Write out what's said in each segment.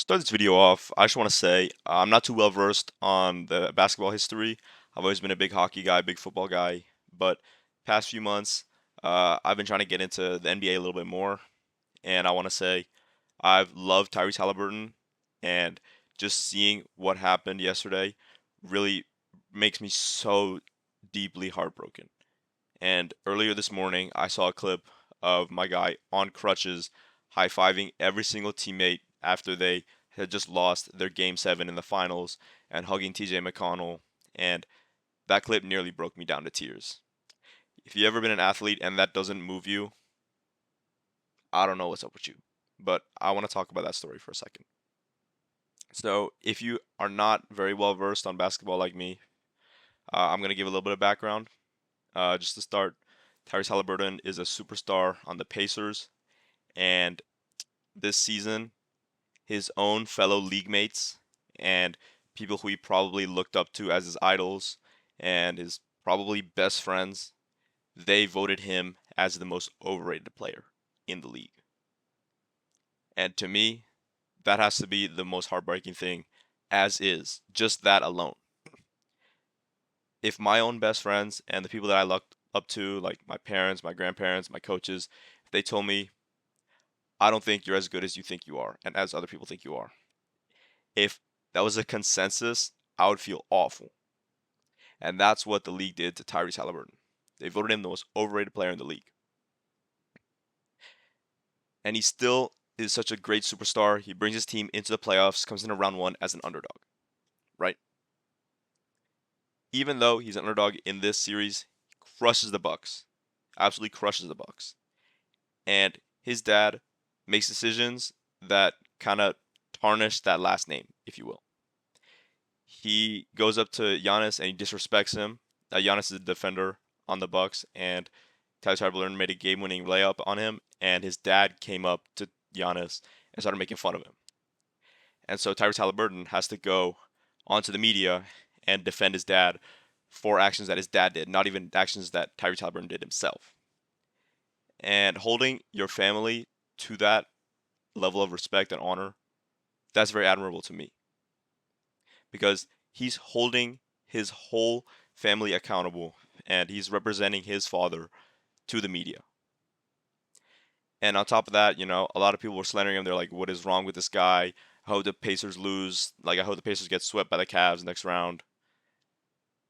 Start this video off, I just want to say I'm not too well versed on the basketball history. I've always been a big hockey guy, big football guy, but past few months, I've been trying to get into the NBA a little bit more, and I want to say I've loved Tyrese Haliburton, and just seeing what happened yesterday really makes me so deeply heartbroken. And earlier this morning, I saw a clip of my guy on crutches high-fiving every single teammate after they had just lost their game 7 in the finals and hugging TJ McConnell. And that clip nearly broke me down to tears. If you've ever been an athlete and that doesn't move you, I don't know what's up with you. But I want to talk about that story for a second. So, if you are not very well versed on basketball like me, I'm going to give a little bit of background. Just to start, Tyrese Haliburton is a superstar on the Pacers, and this season, his own fellow league mates and people who he probably looked up to as his idols and his probably best friends, they voted him as the most overrated player in the league. And to me, that has to be the most heartbreaking thing, as is, just that alone. If my own best friends and the people that I looked up to, like my parents, my grandparents, my coaches, if they told me, I don't think you're as good as you think you are, and as other people think you are, if that was a consensus, I would feel awful. And that's what the league did to Tyrese Haliburton. They voted him the most overrated player in the league. And he still is such a great superstar. He brings his team into the playoffs, comes into round one as an underdog, right? Even though he's an underdog in this series, he crushes the Bucks. Absolutely crushes the Bucks. And his dad makes decisions that kind of tarnish that last name, if you will. He goes up to Giannis and he disrespects him. Giannis is a defender on the Bucks, and Tyrese Haliburton made a game-winning layup on him, and his dad came up to Giannis and started making fun of him. And so Tyrese Haliburton has to go onto the media and defend his dad for actions that his dad did, not even actions that Tyrese Haliburton did himself. And holding your family to that level of respect and honor, that's very admirable to me because he's holding his whole family accountable and he's representing his father to the media. And on top of that, a lot of people were slandering him. They're like, what is wrong with this guy? I hope the Pacers lose. Like, I hope the Pacers get swept by the Cavs next round.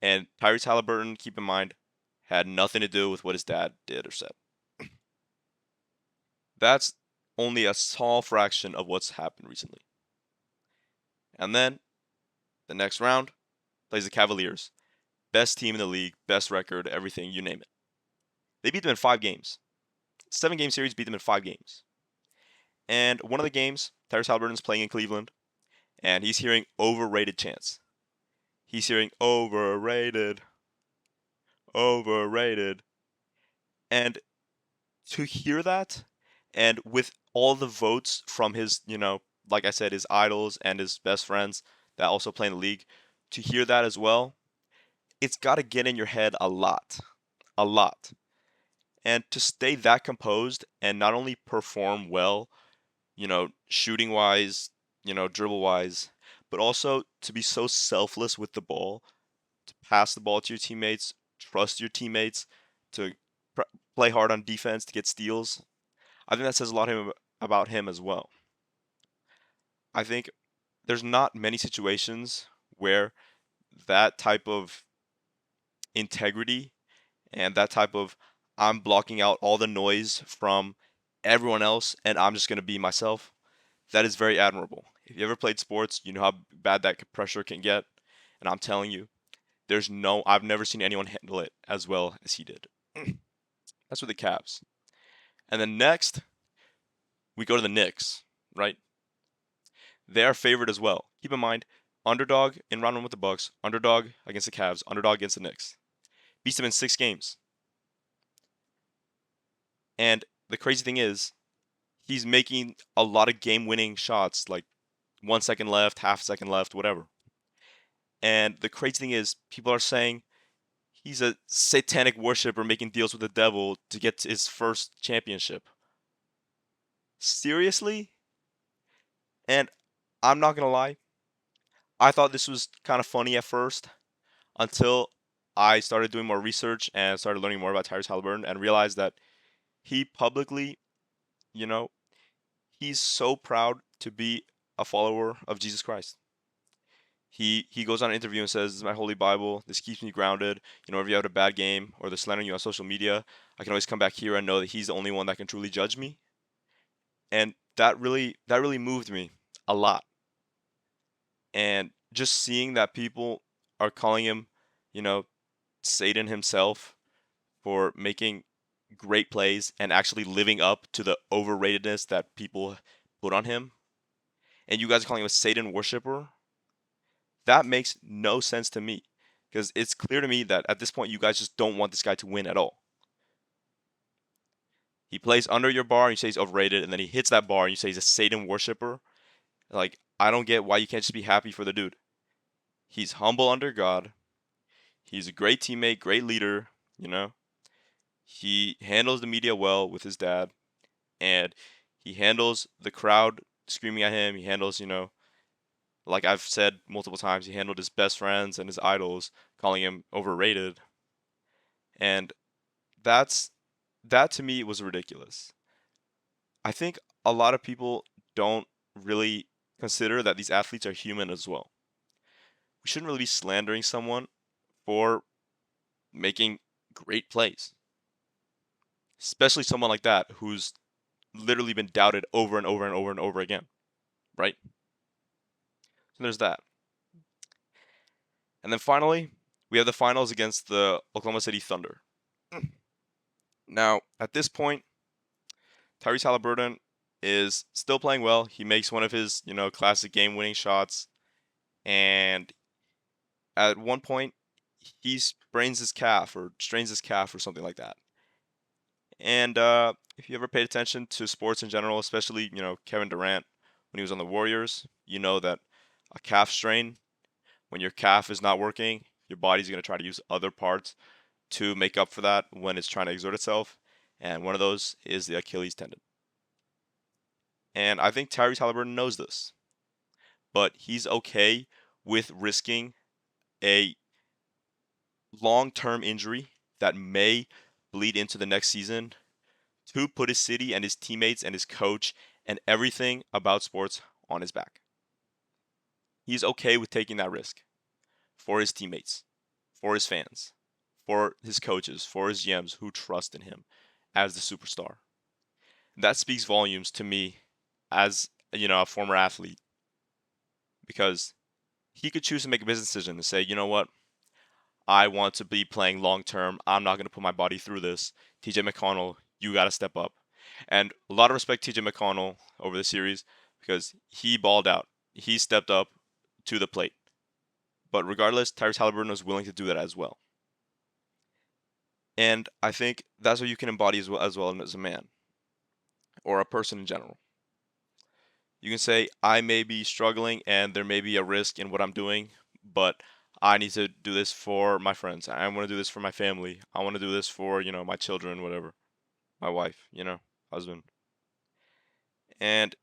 And Tyrese Haliburton, keep in mind, had nothing to do with what his dad did or said. That's only a small fraction of what's happened recently. And then the next round plays the Cavaliers. Best team in the league, best record, everything, you name it. They beat them in 5 games. 7-game series beat them in 5 games. And one of the games, Tyrese Haliburton's playing in Cleveland, and he's hearing overrated chants. He's hearing overrated, overrated. And to hear that, and with all the votes from his, like I said, his idols and his best friends that also play in the league, to hear that as well, it's got to get in your head a lot. A lot. And to stay that composed and not only perform well, shooting wise, dribble wise, but also to be so selfless with the ball, to pass the ball to your teammates, trust your teammates, to pr- play hard on defense to get steals. I think that says a lot about him as well. I think there's not many situations where that type of integrity and that type of I'm blocking out all the noise from everyone else and I'm just going to be myself. That is very admirable. If you ever played sports, you know how bad that pressure can get. And I'm telling you, I've never seen anyone handle it as well as he did. That's with the Cavs. And then next, we go to the Knicks, right? They are favored as well. Keep in mind, underdog in round one with the Bucks, underdog against the Cavs, underdog against the Knicks. Beats them in 6 games. And the crazy thing is, he's making a lot of game-winning shots, like 1 second left, half a second left, whatever. And the crazy thing is, people are saying he's a satanic worshiper making deals with the devil to get his first championship. Seriously? And I'm not gonna lie, I thought this was kind of funny at first until I started doing more research and started learning more about Tyrese Haliburton and realized that he publicly, you know, he's so proud to be a follower of Jesus Christ. He goes on an interview and says, "This is my holy Bible. This keeps me grounded. You know, if you have a bad game or they're slandering you on social media, I can always come back here and know that he's the only one that can truly judge me." And that really moved me a lot. And just seeing that people are calling him, you know, Satan himself for making great plays and actually living up to the overratedness that people put on him, and you guys are calling him a Satan worshiper, that makes no sense to me. Because it's clear to me that at this point you guys just don't want this guy to win at all. He plays under your bar and you say he's overrated, and then he hits that bar and you say he's a Satan worshiper. Like, I don't get why you can't just be happy for the dude. He's humble under God. He's a great teammate, great leader, you know. He handles the media well with his dad, and he handles the crowd screaming at him. He handles, like I've said multiple times, he handled his best friends and his idols calling him overrated. And that's that to me was ridiculous. I think a lot of people don't really consider that these athletes are human as well. We shouldn't really be slandering someone for making great plays, especially someone like that who's literally been doubted over and over and over and over again, right? So there's that. And then finally, we have the finals against the Oklahoma City Thunder. Now, at this point, Tyrese Haliburton is still playing well. He makes one of his, classic game-winning shots, and at one point, he sprains his calf or strains his calf or something like that. And if you ever paid attention to sports in general, especially, Kevin Durant when he was on the Warriors, you know that a calf strain, when your calf is not working, your body's going to try to use other parts to make up for that when it's trying to exert itself. And one of those is the Achilles tendon. And I think Tyrese Haliburton knows this, but he's okay with risking a long-term injury that may bleed into the next season to put his city and his teammates and his coach and everything about sports on his back. He's okay with taking that risk for his teammates, for his fans, for his coaches, for his GMs who trust in him as the superstar. That speaks volumes to me as, a former athlete, because he could choose to make a business decision and say, you know what, I want to be playing long term. I'm not going to put my body through this. TJ McConnell, you got to step up. And a lot of respect TJ McConnell over the series because he balled out. He stepped up to the plate. But regardless, Tyrese Haliburton was willing to do that as well. And I think that's what you can embody as well as a man or a person in general. You can say, I may be struggling and there may be a risk in what I'm doing, but I need to do this for my friends. I want to do this for my family. I want to do this for, my children, whatever, my wife, husband. And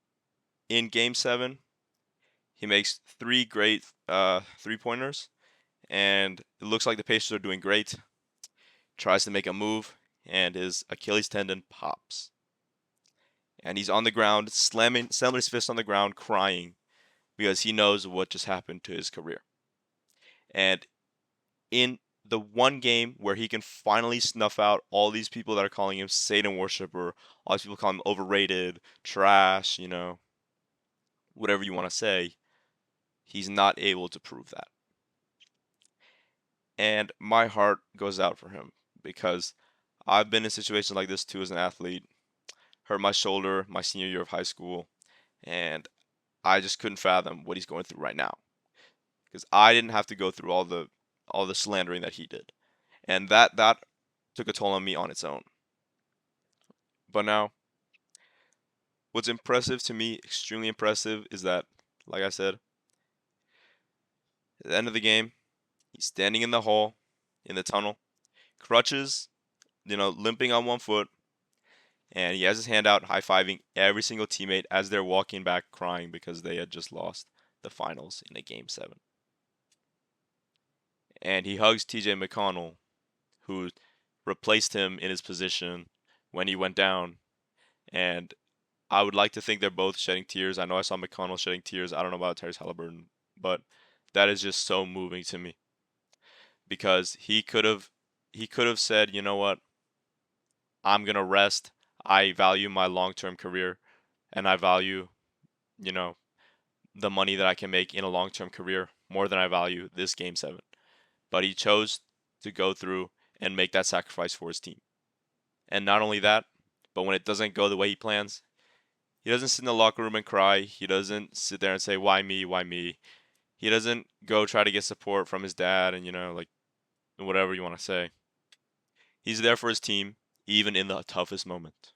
in game seven, he makes three great three pointers, and it looks like the Pacers are doing great. Tries to make a move, and his Achilles tendon pops. And he's on the ground, slamming his fist on the ground, crying because he knows what just happened to his career. And in the one game where he can finally snuff out all these people that are calling him Satan worshiper, all these people call him overrated, trash, whatever you want to say, he's not able to prove that. And my heart goes out for him because I've been in situations like this too as an athlete. Hurt my shoulder my senior year of high school, and I just couldn't fathom what he's going through right now because I didn't have to go through all the slandering that he did, and that took a toll on me on its own. But now, what's impressive to me, extremely impressive, is that, like I said, at the end of the game, he's standing in the hall, in the tunnel, crutches, limping on one foot, and he has his hand out, high-fiving every single teammate as they're walking back crying because they had just lost the finals in a game 7. And he hugs TJ McConnell, who replaced him in his position when he went down. And I would like to think they're both shedding tears. I know I saw McConnell shedding tears. I don't know about Tyrese Haliburton, but that is just so moving to me because he could have said, you know what, I'm gonna rest. I value my long-term career, and I value, you know, the money that I can make in a long-term career more than I value this game 7. But he chose to go through and make that sacrifice for his team. And not only that, but when it doesn't go the way he plans, he doesn't sit in the locker room and cry. He doesn't sit there and say, "Why me? Why me?" He doesn't go try to get support from his dad and, like, whatever you want to say. He's there for his team, even in the toughest moment.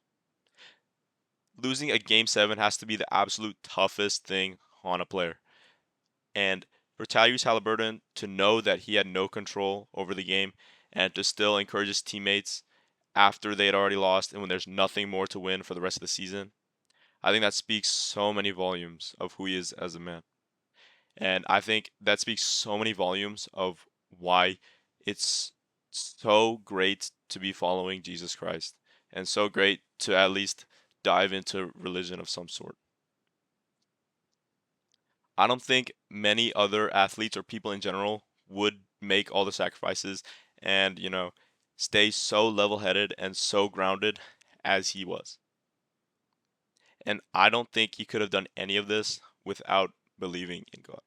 Losing a game 7 has to be the absolute toughest thing on a player. And for Tyrese Haliburton to know that he had no control over the game and to still encourage his teammates after they had already lost and when there's nothing more to win for the rest of the season, I think that speaks so many volumes of who he is as a man. And I think that speaks so many volumes of why it's so great to be following Jesus Christ and so great to at least dive into religion of some sort. I don't think many other athletes or people in general would make all the sacrifices and, stay so level-headed and so grounded as he was. And I don't think he could have done any of this without believing in God.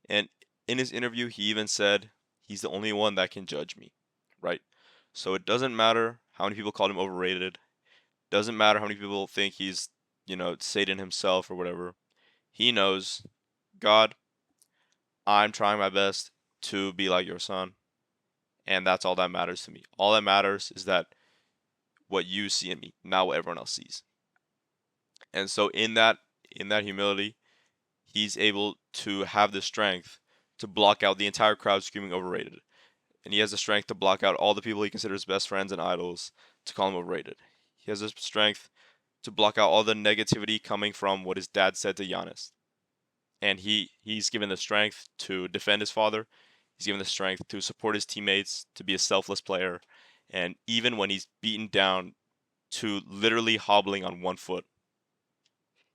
And in his interview, he even said, he's the only one that can judge me, right? So it doesn't matter how many people called him overrated. Doesn't matter how many people think he's, Satan himself or whatever. He knows, God, I'm trying my best to be like your son, and that's all that matters to me. All that matters is that what you see in me, not what everyone else sees. And so in that humility, he's able to have the strength to block out the entire crowd screaming overrated. And he has the strength to block out all the people he considers best friends and idols to call him overrated. He has the strength to block out all the negativity coming from what his dad said to Giannis. And he's given the strength to defend his father. He's given the strength to support his teammates, to be a selfless player, and even when he's beaten down to literally hobbling on one foot,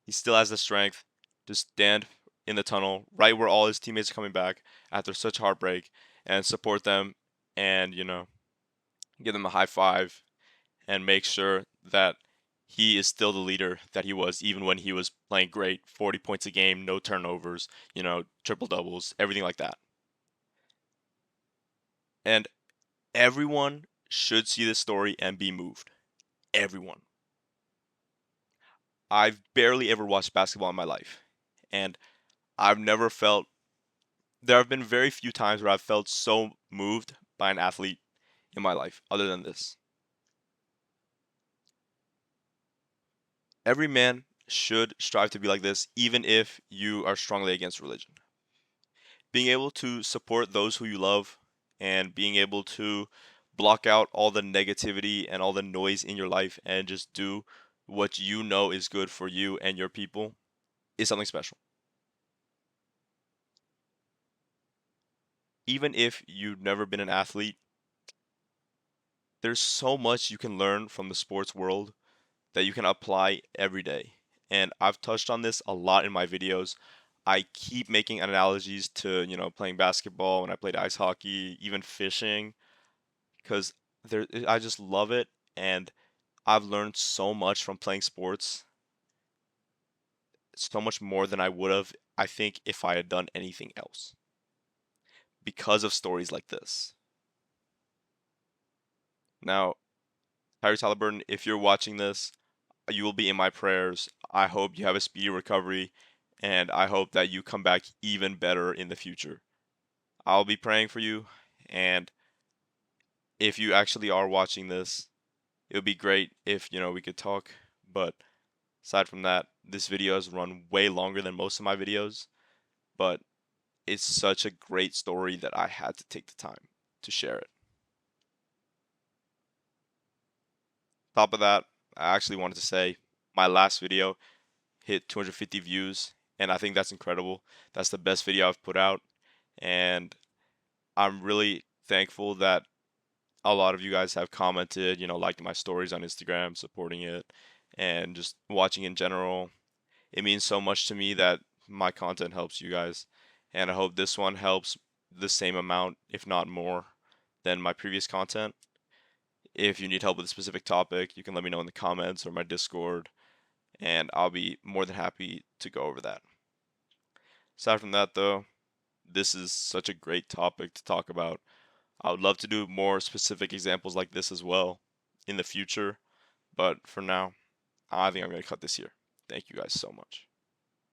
he still has the strength to stand in the tunnel right where all his teammates are coming back after such heartbreak and support them and, give them a high five and make sure that he is still the leader that he was even when he was playing great, 40 points a game, no turnovers, triple doubles, everything like that. And everyone should see this story and be moved. Everyone. I've barely ever watched basketball in my life, and I've never felt there have been very few times where I've felt so moved by an athlete in my life other than this. Every man should strive to be like this even if you are strongly against religion. Being able to support those who you love and being able to block out all the negativity and all the noise in your life and just do what you know is good for you and your people is something special. Even if you've never been an athlete, there's so much you can learn from the sports world that you can apply every day. And I've touched on this a lot in my videos. I keep making analogies to, playing basketball when I played ice hockey, even fishing, because I just love it. And I've learned so much from playing sports, so much more than I would have, I think, if I had done anything else because of stories like this. Now, Tyrese Haliburton, if you're watching this, you will be in my prayers. I hope you have a speedy recovery, and I hope that you come back even better in the future. I'll be praying for you, and if you actually are watching this, it would be great if, we could talk. But aside from that, this video has run way longer than most of my videos, but it's such a great story that I had to take the time to share it. Top of that, I actually wanted to say my last video hit 250 views, and I think that's incredible. That's the best video I've put out, and I'm really thankful that a lot of you guys have commented, liking my stories on Instagram, supporting it, and just watching in general. It means so much to me that my content helps you guys, and I hope this one helps the same amount, if not more, than my previous content. If you need help with a specific topic, you can let me know in the comments or my Discord, and I'll be more than happy to go over that. Aside from that, though, this is such a great topic to talk about. I would love to do more specific examples like this as well in the future, but for now, I think I'm going to cut this here. Thank you guys so much.